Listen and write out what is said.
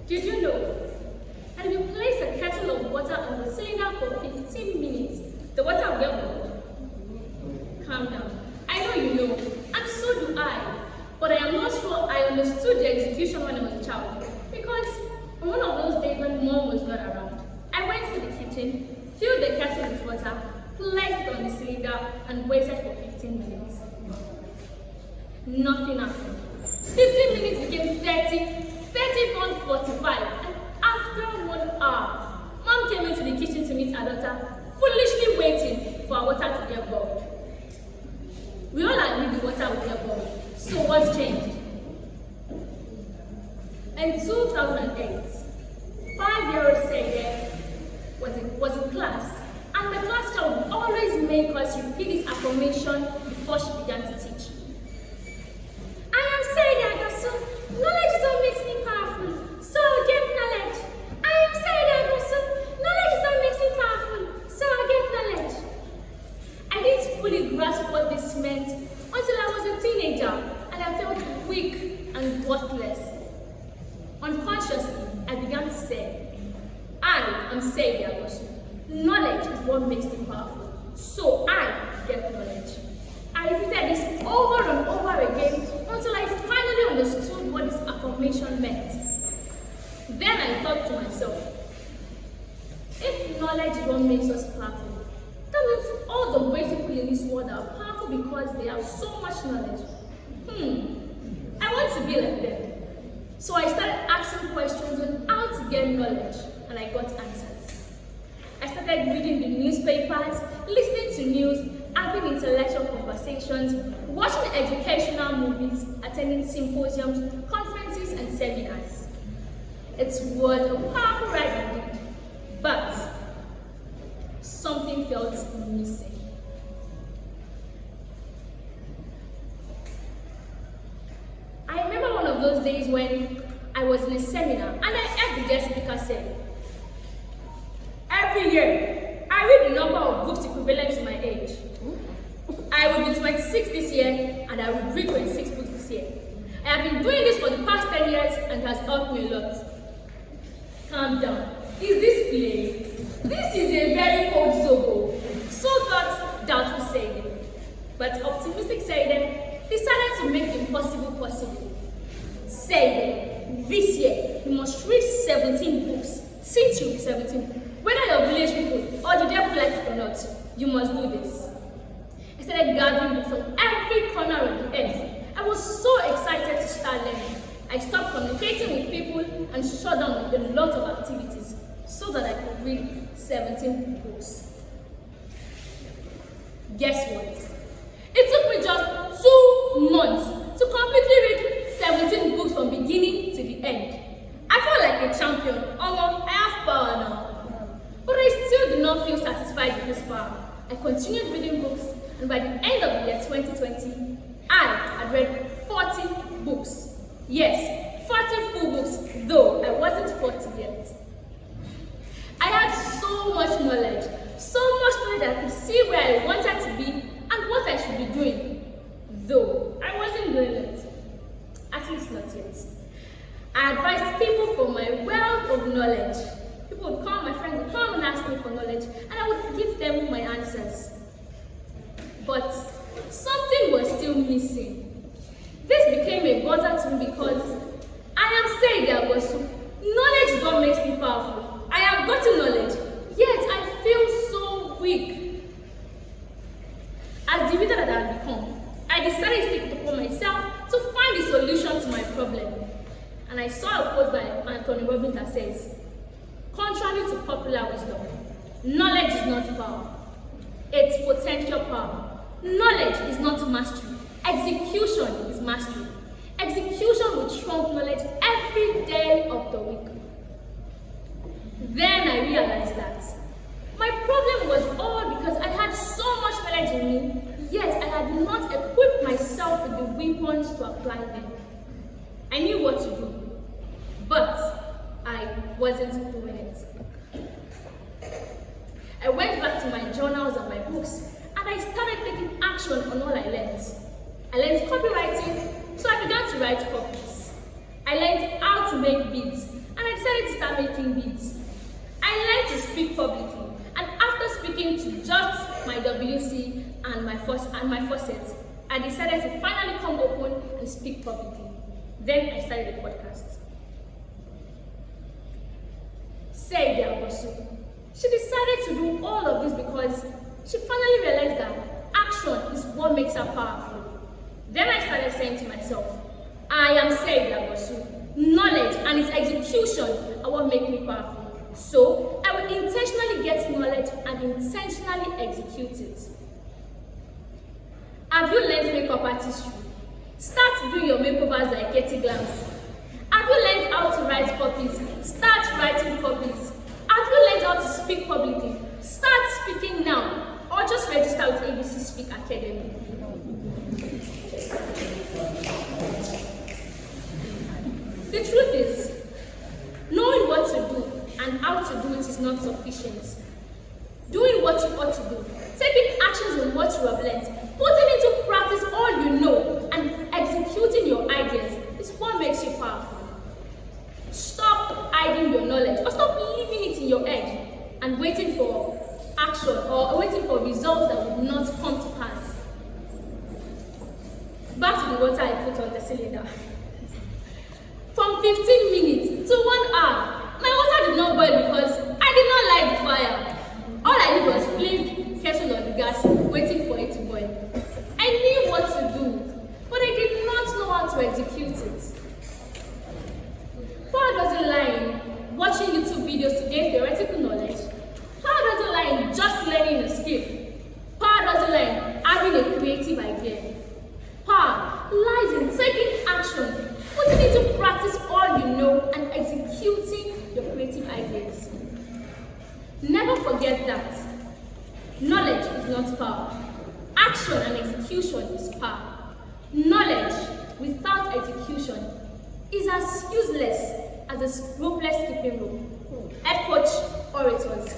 Did you know that if you place a kettle of water on the cylinder for 15 minutes, the water will get boiled? Calm down. I know you know, and so do I. But I am not sure I understood the execution when I was a child. Because on one of those days when mom was not around, I went to the kitchen, filled the kettle with water, placed it on the cylinder, and waited for 15 minutes. Nothing happened. 15 minutes became 30 turned 45, and after 1 hour, mom came into the kitchen to meet her daughter, foolishly waiting for our water to get boiled. We all agreed the water would get boiled, so what changed? In 2008, 5-year-old Seide was in class, and the class teacher would always make us repeat this affirmation before she began to teach. I am Seide Agosu. Knowledge is what makes me powerful, so I get knowledge. I am Seide Agosu. Knowledge is what makes me powerful, so I get knowledge. I didn't fully grasp what this meant until I was a teenager, and I felt weak and worthless. Unconsciously, I began to say, I am Seide Agosu. Knowledge is what makes me powerful, so I get knowledge. I repeated this over and over again until I finally understood what this affirmation meant. Then I thought to myself, if knowledge is what makes us powerful, that means all the great people in this world are powerful because they have so much knowledge. I want to be like them. So I started asking questions on how to get knowledge, and I got answers. I started reading the newspapers, listening to news, having intellectual conversations, watching educational movies, attending symposiums, conferences, and seminars. It was a powerful ride indeed, but something felt missing. I remember one of those days when I was in a seminar and I heard the guest speaker say, every year, I read the number of books equivalent to my age. I will be 26 this year and I will read 26 books this year. I have been doing this for the past 10 years and it has helped me a lot. Calm down. Is this play? This is a very old Zobo. So thought doubtful Seide. But optimistic Seide decided to make the impossible possible. Seide, this year you must read 17 books. Since you'll be 17, whether your village people or the devil like it or not, you must do this. I started gathering books from every corner of the earth. I was so excited to start learning. I stopped communicating with people and shut down a lot of activities so that I could read 17 books. Guess what? It took me just 2 months to completely read 17 books from beginning to the end. I felt like a champion. I have power now. But I still do not feel satisfied with this power. I continued reading books, and by the end of the year 2020, I had read 40 books. Yes, 40 full books, though I wasn't 40 yet. I had so much knowledge that I could see where I wanted to be and what I should be doing, though I wasn't doing it. At least not yet. I advised people for my wealth of knowledge. People would come, my friends would come and ask me for knowledge, and I would give them my answers. But something was still missing. This became a bother to me because I am saying there was knowledge is what makes me powerful. I have gotten knowledge, yet I feel so weak. As the reader that I have become, I decided to take it upon myself to find a solution to my problem. And I saw a quote by Anthony Robbins that says, contrary to popular wisdom, knowledge is not power. It's potential power. Knowledge is not mastery. Execution is mastery. Execution will trump knowledge every day of the week. Then I realized that my problem was all because I had so much knowledge in me, yet I had not equipped myself with the weapons to apply them. I knew what to do, but I wasn't doing it. I went back to my journals and my books, and I started taking action on all I learned. I learned copywriting, so I began to write copies. I learned how to make beats, and I decided to start making beats. I learned to speak publicly, and after speaking to just my WC and my faucet, I decided to finally come open and speak publicly. Then I started a podcast. Seide Agosu. She decided to do all of this because she finally realized that action is what makes her powerful. Then I started saying to myself, I am Seide Agosu. Knowledge and its execution are what make me powerful. So I will intentionally get knowledge and intentionally execute it. Have you learned makeup artistry? Start doing your makeovers like Katie Glams. Have you learned how to write copies? Start writing copies. Have you learned how to speak publicly? Start speaking now, or just register with ABC Speak Academy. The truth is, knowing what to do and how to do it is not sufficient. Doing what you ought to do, taking actions on what you have learned, putting into practice all you know, and executing your ideas is what makes you powerful. Stop hiding your knowledge, or stop leaving it in your head and waiting for action or waiting for results that will not come to pass. Back to the water I put on the cylinder. From 15 minutes to 1 hour, my water did not boil because I did not light the fire. All I did was place kettle on the gas, waiting for it to boil. I knew what to do, but I did not know how to execute it. Power doesn't lie in watching YouTube videos to gain theoretical knowledge. Power doesn't lie in just learning a skill. Power doesn't lie in having a creative idea. Power lies in taking action, putting into practice all you know, and executing your creative ideas. Never forget that knowledge is not power. Action and execution is power. Knowledge without execution is as useless as a ropeless skipping rope. Head coach orators.